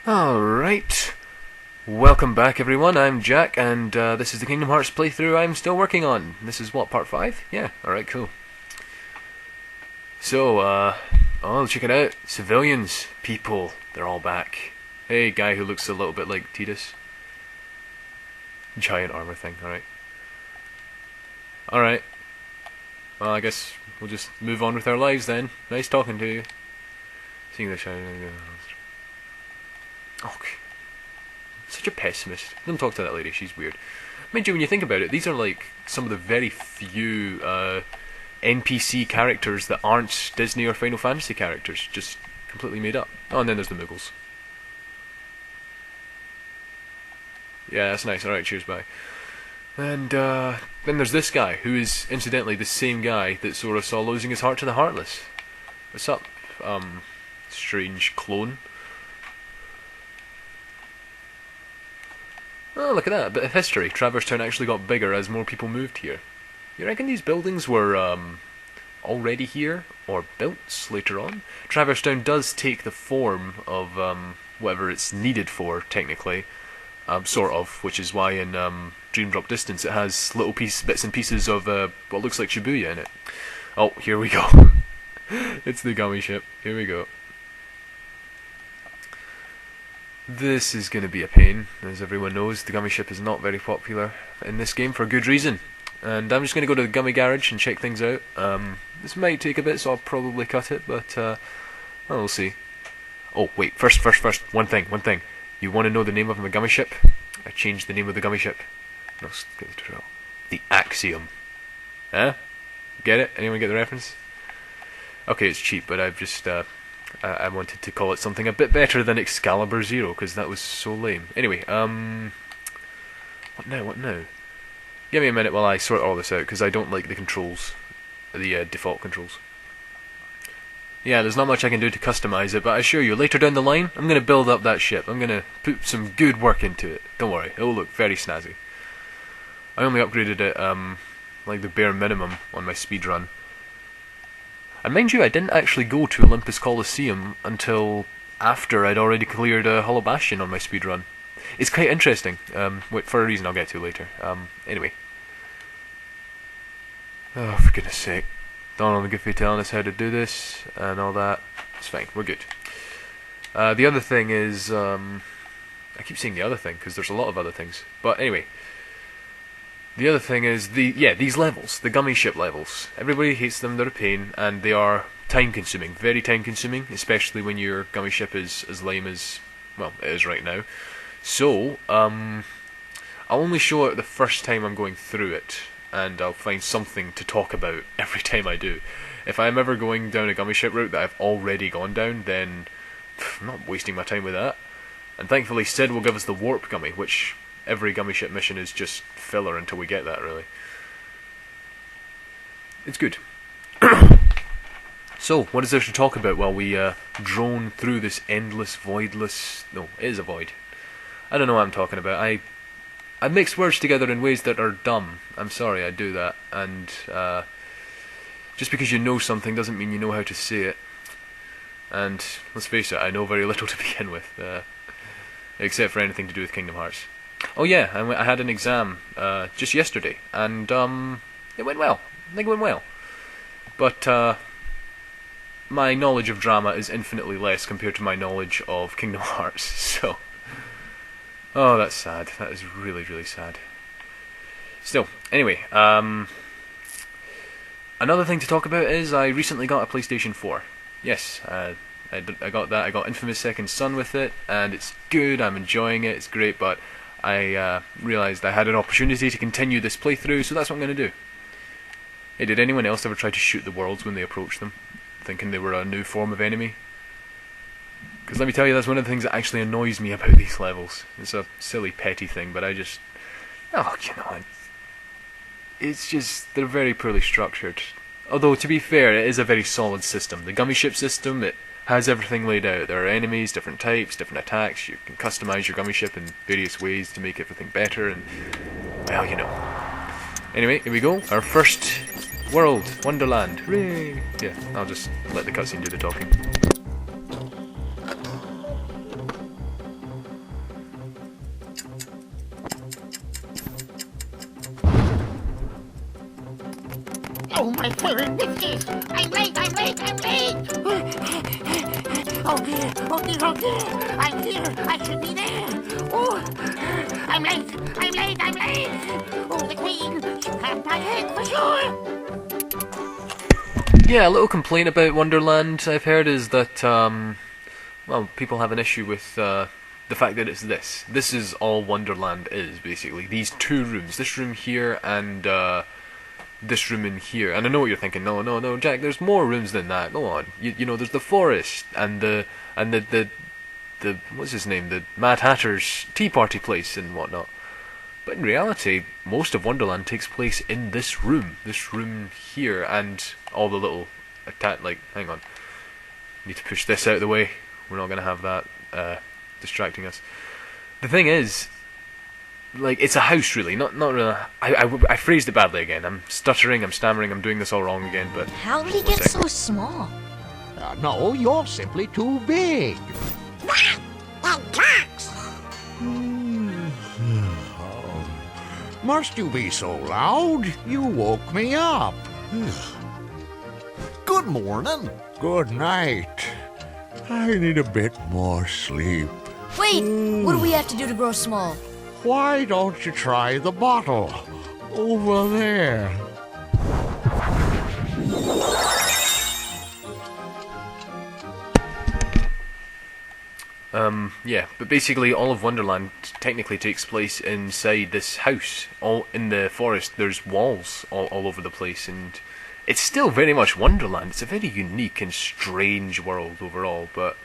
Alright, welcome back everyone, I'm Jack, and this is the Kingdom Hearts playthrough I'm still working on. This is what, part 5? Yeah, alright, cool. So, oh, check it out. Civilians, people, they're all back. Hey, guy who looks a little bit like Tidus. Giant armor thing, alright. Alright. Well, I guess we'll just move on with our lives then. Nice talking to you. Seeing the shadow. Okay. Such a pessimist. Don't talk to that lady, she's weird. Mind you, when you think about it, these are like some of the very few NPC characters that aren't Disney or Final Fantasy characters, just completely made up. Oh, and then there's the Muggles. Yeah, that's nice. Alright, cheers, bye. And then there's this guy, who is incidentally the same guy that Sora saw losing his heart to the Heartless. What's up, strange clone? Oh, look at that, a bit of history. Traverse Town actually got bigger as more people moved here. You reckon these buildings were already here, or built later on? Traverse Town does take the form of whatever it's needed for, technically. Sort of, which is why in Dream Drop Distance it has little bits and pieces of what looks like Shibuya in it. Oh, here we go. It's the Gummi Ship. Here we go. This is going to be a pain. As everyone knows, the Gummi Ship is not very popular in this game for good reason. And I'm just going to go to the Gummi Garage and check things out. This might take a bit, so I'll probably cut it, but well, we'll see. Oh, wait, first, one thing. You want to know the name of my Gummi Ship? I changed the name of the Gummi Ship. No, the Axiom. Huh? Get it? Anyone get the reference? Okay, it's cheap, but I've just I wanted to call it something a bit better than Excalibur Zero, because that was so lame. Anyway, what now? Give me a minute while I sort all this out, because I don't like the controls, the default controls. Yeah, there's not much I can do to customize it, but I assure you, later down the line, I'm going to build up that ship. I'm going to put some good work into it. Don't worry, it will look very snazzy. I only upgraded it, like the bare minimum on my speedrun. And mind you, I didn't actually go to Olympus Coliseum until after I'd already cleared Hollow Bastion on my speedrun. It's quite interesting, for a reason I'll get to later. Anyway. Oh, for goodness sake. Donald and Goofy telling us how to do this, and all that. It's fine, we're good. The other thing is, I keep saying the other thing, because there's a lot of other things. But anyway. The other thing is, these levels, the Gummi Ship levels. Everybody hates them, they're a pain, and they are time-consuming, very time-consuming, especially when your Gummi Ship is as lame as, well, it is right now. So, I'll only show it the first time I'm going through it, and I'll find something to talk about every time I do. If I'm ever going down a Gummi Ship route that I've already gone down, then I'm not wasting my time with that. And thankfully Sid will give us the Warp Gummi, which every Gummi Ship mission is just filler until we get that, really. It's good. So, what is there to talk about while we drone through this endless, voidless... No, it is a void. I don't know what I'm talking about. I mix words together in ways that are dumb. I'm sorry, I do that. And just because you know something doesn't mean you know how to say it. And let's face it, I know very little to begin with, except for anything to do with Kingdom Hearts. Oh yeah, I had an exam just yesterday, and it went well. I think it went well. But my knowledge of drama is infinitely less compared to my knowledge of Kingdom Hearts, so... Oh, that's sad. That is really, really sad. Still, anyway, another thing to talk about is I recently got a PlayStation 4. Yes, I got that. I got Infamous Second Son with it, and it's good, I'm enjoying it, it's great, but I realised I had an opportunity to continue this playthrough, so that's what I'm going to do. Hey, did anyone else ever try to shoot the worlds when they approached them, thinking they were a new form of enemy? Because let me tell you, that's one of the things that actually annoys me about these levels. It's a silly, petty thing, but I just... Oh, you know, it's just... They're very poorly structured. Although, to be fair, it is a very solid system. The Gummi Ship system, it has everything laid out. There are enemies, different types, different attacks. You can customize your Gummi Ship in various ways to make everything better, and... Well, you know. Anyway, here we go. Our first world, Wonderland. Hooray! Yeah, I'll just let the cutscene do the talking. Oh, my favorite whiskers! I'm late! Oh dear! I'm here! I should be there! Oh, I'm late! Oh, the Queen! She'll have my head for sure! Yeah, a little complaint about Wonderland I've heard is that, well, people have an issue with the fact that it's this. This is all Wonderland is, basically. These two rooms. This room here and this room in here. And I know what you're thinking. No, Jack, there's more rooms than that. Go on. You know, there's the forest and the what's his name? The Mad Hatter's tea party place and whatnot. But in reality, most of Wonderland takes place in this room here, and all the little hang on, need to push this out of the way. We're not going to have that distracting us. The thing is, like, it's a house really, not really. I phrased it badly again. I'm stuttering, I'm stammering, I'm doing this all wrong again. But how did he get so small? No, you're simply too big. That cocks! Must you be so loud? You woke me up. Good morning. Good night. I need a bit more sleep. Wait, what do we have to do to grow small? Why don't you try the bottle? Over there. Yeah, but basically all of Wonderland technically takes place inside this house. All in the forest, there's walls all over the place, and it's still very much Wonderland. It's a very unique and strange world overall, but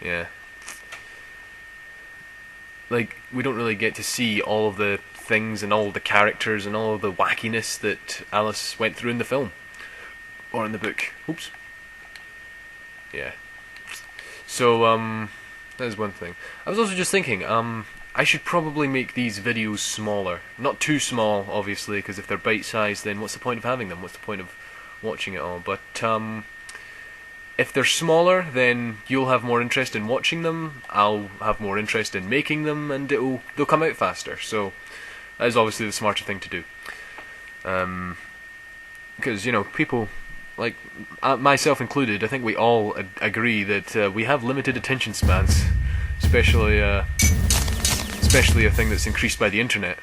yeah. Like, we don't really get to see all of the things and all of the characters and all of the wackiness that Alice went through in the film. Or in the book. Oops. Yeah. So, that is one thing. I was also just thinking, I should probably make these videos smaller. Not too small, obviously, because if they're bite-sized, then what's the point of having them? What's the point of watching it all? But, if they're smaller, then you'll have more interest in watching them, I'll have more interest in making them, and they'll come out faster. So, that is obviously the smarter thing to do. Because, you know, people, like myself included, I think we all agree that we have limited attention spans, especially a thing that's increased by the internet.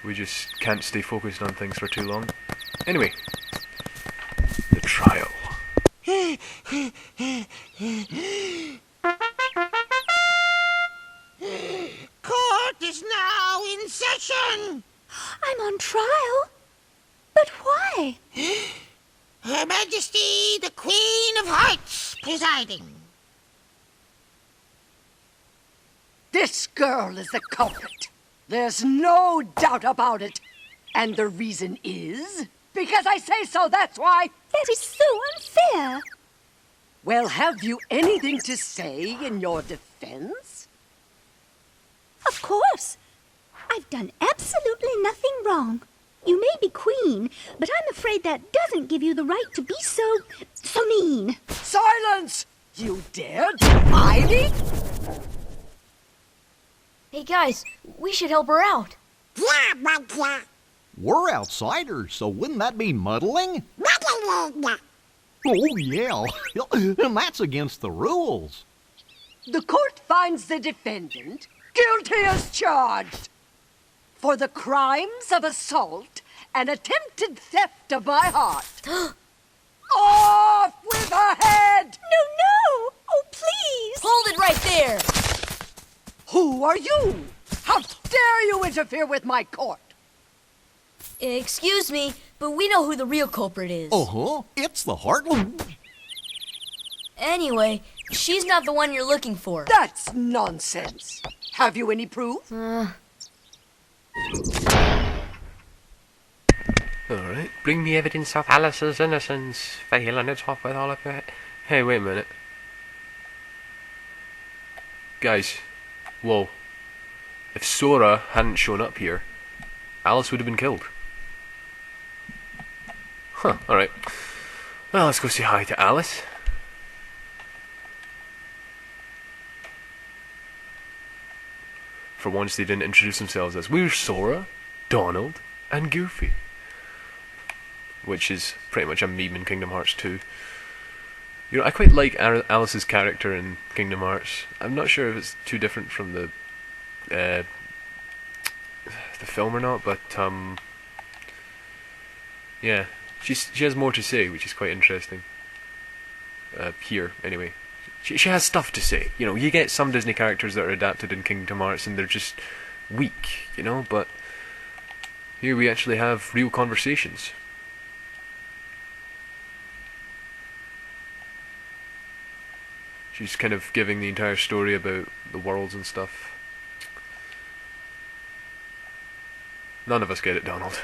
We just can't stay focused on things for too long. Anyway, the trial. Court is now in session! I'm on trial? But why? Her Majesty, the Queen of Hearts, presiding. This girl is the culprit. There's no doubt about it. And the reason is because I say so, that's why. That is so unfair. Well, have you anything to say in your defense? Of course. I've done absolutely nothing wrong. You may be queen, but I'm afraid that doesn't give you the right to be so mean. Silence! You dared defy me? Hey guys, we should help her out. We're outsiders, so wouldn't that be muddling? Oh, yeah. And that's against the rules. The court finds the defendant guilty as charged for the crimes of assault and attempted theft of my heart. Off with her head! No! Oh, please! Hold it right there! Who are you? How dare you interfere with my court? Excuse me, but we know who the real culprit is. Uh-huh. It's the Heartland. Anyway, she's not the one you're looking for. That's nonsense. Have you any proof? Alright, bring me evidence of Alice's innocence. Fail on the top with all of it. Hey, wait a minute. Guys, whoa. If Sora hadn't shown up here, Alice would have been killed. Huh, alright. Well, let's go say hi to Alice. For once they didn't introduce themselves as we're Sora, Donald, and Goofy. which is pretty much a meme in Kingdom Hearts 2. You know, I quite like Alice's character in Kingdom Hearts. I'm not sure if it's too different from the film or not, but yeah, she has more to say, which is quite interesting. Here, anyway. She has stuff to say. You know, you get some Disney characters that are adapted in Kingdom Hearts and they're just weak, you know, but here we actually have real conversations. She's kind of giving the entire story about the worlds and stuff. None of us get it, Donald.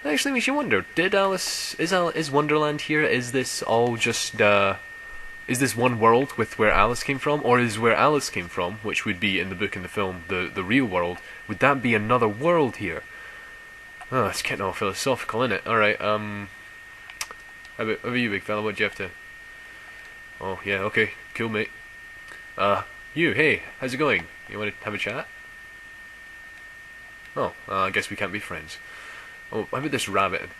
Actually makes you wonder, is Wonderland here? Is this all just, is this one world with where Alice came from? Or is where Alice came from, which would be in the book and the film, the real world, would that be another world here? Oh, it's getting all philosophical, innit? Alright, how about you, big fella? What do you have to... Oh, yeah, okay, cool, mate. You, hey, how's it going? You want to have a chat? Oh, I guess we can't be friends. Oh, how about this rabbit?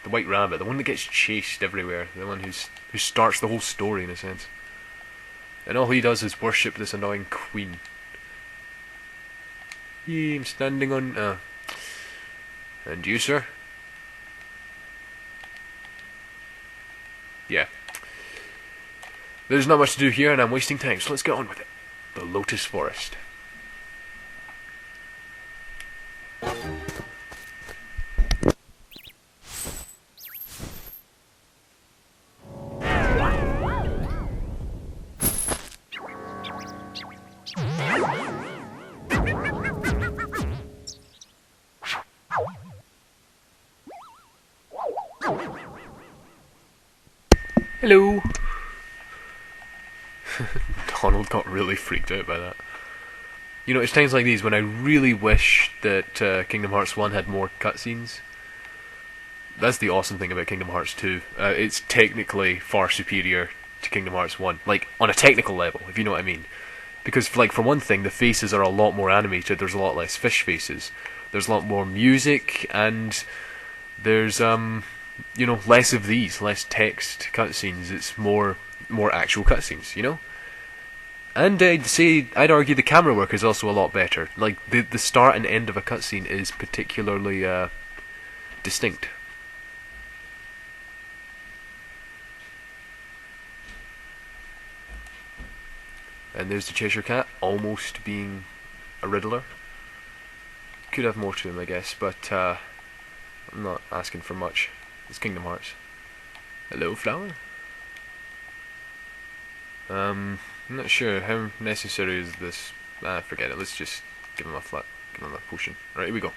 The white rabbit, the one that gets chased everywhere. The one who starts the whole story, in a sense. And all he does is worship this annoying queen. I'm standing on... And you, sir? Yeah. There's not much to do here, and I'm wasting time, so let's get on with it. The Lotus Forest. Hello. Donald got really freaked out by that. You know, it's times like these when I really wish that Kingdom Hearts 1 had more cutscenes. That's the awesome thing about Kingdom Hearts 2. It's technically far superior to Kingdom Hearts 1. Like, on a technical level, if you know what I mean. Because, like, for one thing, the faces are a lot more animated. There's a lot less fish faces. There's a lot more music, and there's, you know, less of these, less text cutscenes. It's more actual cutscenes, you know? And I'd argue the camera work is also a lot better. Like, the start and end of a cutscene is particularly distinct. And there's the Chesire Cat, almost being a Riddler. Could have more to him, I guess, but I'm not asking for much. It's Kingdom Hearts. Hello, flower? I'm not sure how necessary is this. Forget it. Let's just give him a potion. Right, here we go.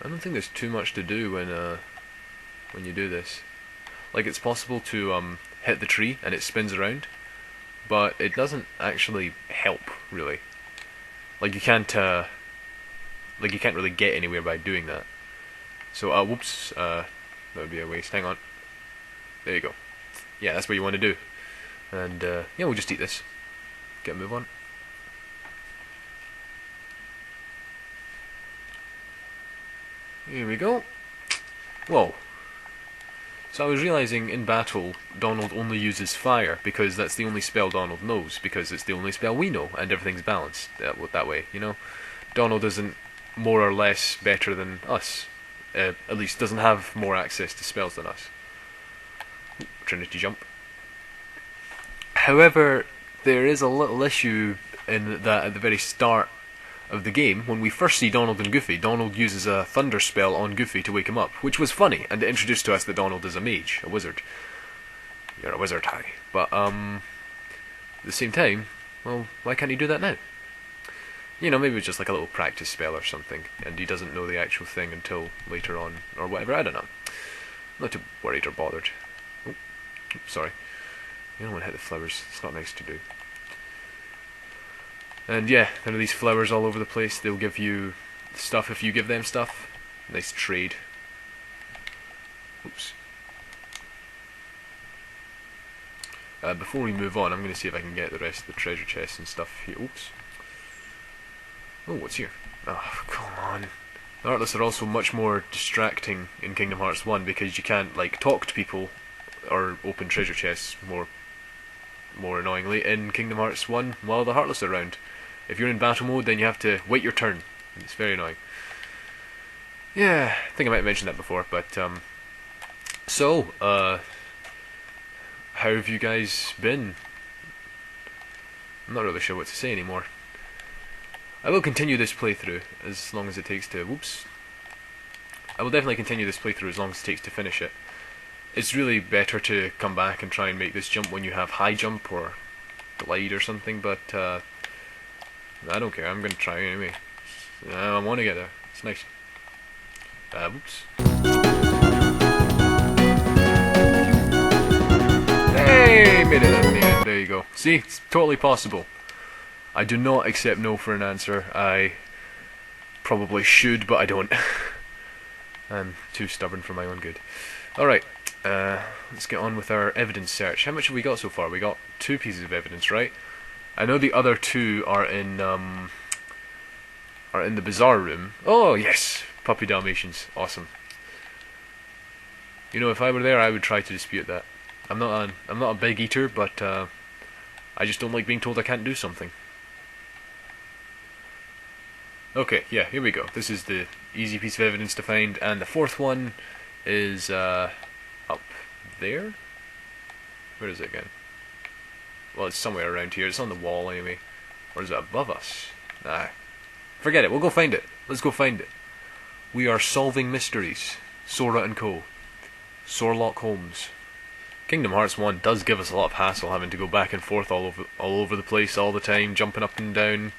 I don't think there's too much to do when you do this. Like, it's possible to hit the tree and it spins around, but it doesn't actually help really. Like, you can't really get anywhere by doing that. So, whoops, that would be a waste. Hang on. There you go. Yeah, that's what you want to do. And, yeah, we'll just eat this. Get a move on. Here we go. Whoa. So I was realising in battle, Donald only uses fire, because that's the only spell Donald knows, because it's the only spell we know, and everything's balanced that way, you know? Donald isn't more or less better than us. At least doesn't have more access to spells than us. Trinity jump. However, there is a little issue in that at the very start of the game, when we first see Donald and Goofy, Donald uses a thunder spell on Goofy to wake him up, which was funny, and it introduced to us that Donald is a mage, a wizard. You're a wizard, Harry. But, at the same time, well, why can't he do that now? You know, maybe it's just like a little practice spell or something, and he doesn't know the actual thing until later on, or whatever, I don't know. Not too worried or bothered. Oh, sorry. You don't want to hit the flowers, it's not nice to do. And yeah, there are these flowers all over the place. They'll give you stuff if you give them stuff. Nice trade. Oops. Before we move on, I'm going to see if I can get the rest of the treasure chests and stuff here. Oops. Oh, what's here? Oh, come on. The Heartless are also much more distracting in Kingdom Hearts 1 because you can't, like, talk to people or open treasure chests more annoyingly in Kingdom Hearts 1 while the Heartless are around. If you're in battle mode, then you have to wait your turn. It's very annoying. Yeah, I think I might have mentioned that before, but, so, how have you guys been? I'm not really sure what to say anymore. I will continue this playthrough as long as it takes to... Whoops. I will definitely continue this playthrough as long as it takes to finish it. It's really better to come back and try and make this jump when you have high jump or glide or something, but I don't care. I'm going to try anyway. I want to get there. It's nice. Whoops. Hey, made it in the end. There you go. See, it's totally possible. I do not accept no for an answer. I probably should, but I don't. I'm too stubborn for my own good. Alright, let's get on with our evidence search. How much have we got so far? We got 2 pieces of evidence, right? I know the other 2 are in the bazaar room. Oh, yes! Puppy Dalmatians. Awesome. You know, if I were there, I would try to dispute that. I'm not a big eater, but I just don't like being told I can't do something. Okay, yeah, here we go. This is the easy piece of evidence to find, and the 4th one is up there? Where is it again? Well, it's somewhere around here. It's on the wall anyway. Or is it above us? Nah. Forget it. We'll go find it. Let's go find it. We are solving mysteries. Sora and Co. Sorlock Holmes. Kingdom Hearts 1 does give us a lot of hassle having to go back and forth all over the place all the time, jumping up and down,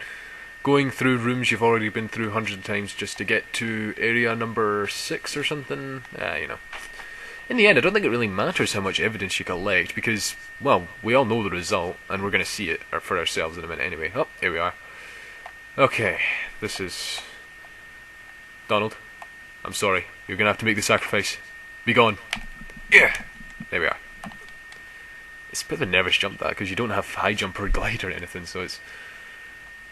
going through rooms you've already been through hundreds of times just to get to area number 6 or something. You know. In the end, I don't think it really matters how much evidence you collect because, well, we all know the result and we're going to see it for ourselves in a minute anyway. Oh, here we are. Okay, this is... Donald, I'm sorry. You're going to have to make the sacrifice. Be gone. Yeah! There we are. It's a bit of a nervous jump, that, because you don't have high jump or glide or anything, so it's...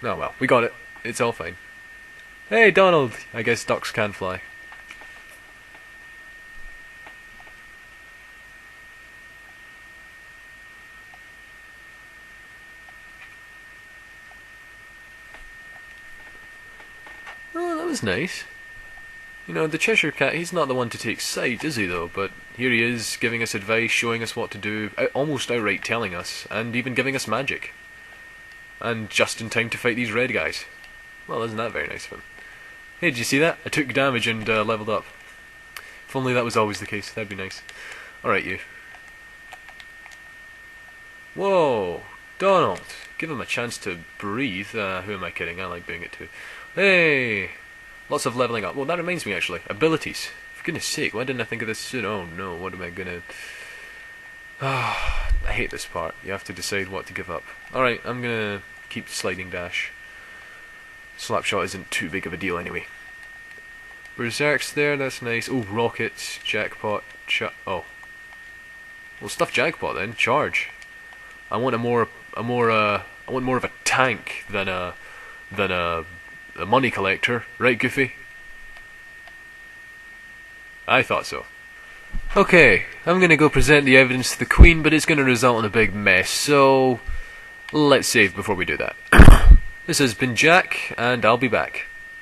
Oh well, we got it. It's all fine. Hey, Donald! I guess ducks can fly. Oh, that was nice. You know, the Cheshire Cat, he's not the one to take sides, is he though? But here he is, giving us advice, showing us what to do, almost outright telling us, and even giving us magic. And just in time to fight these red guys. Well, isn't that very nice of him? Hey, did you see that? I took damage and leveled up. If only that was always the case, that'd be nice. Alright, you. Whoa! Donald! Give him a chance to breathe. Who am I kidding? I like doing it too. Hey! Lots of leveling up. Well, that reminds me actually. Abilities. For goodness sake, why didn't I think of this soon? Oh no, what am I gonna... I hate this part. You have to decide what to give up. Alright, I'm gonna keep sliding dash. Slapshot isn't too big of a deal anyway. Berserk's there, that's nice. Oh, rockets, jackpot, oh. Well, stuff jackpot then. Charge. I want more of a tank than a money collector, right, Goofy? I thought so. Okay, I'm gonna go present the evidence to the Queen, but it's gonna result in a big mess, so let's save before we do that. This has been Jack, and I'll be back.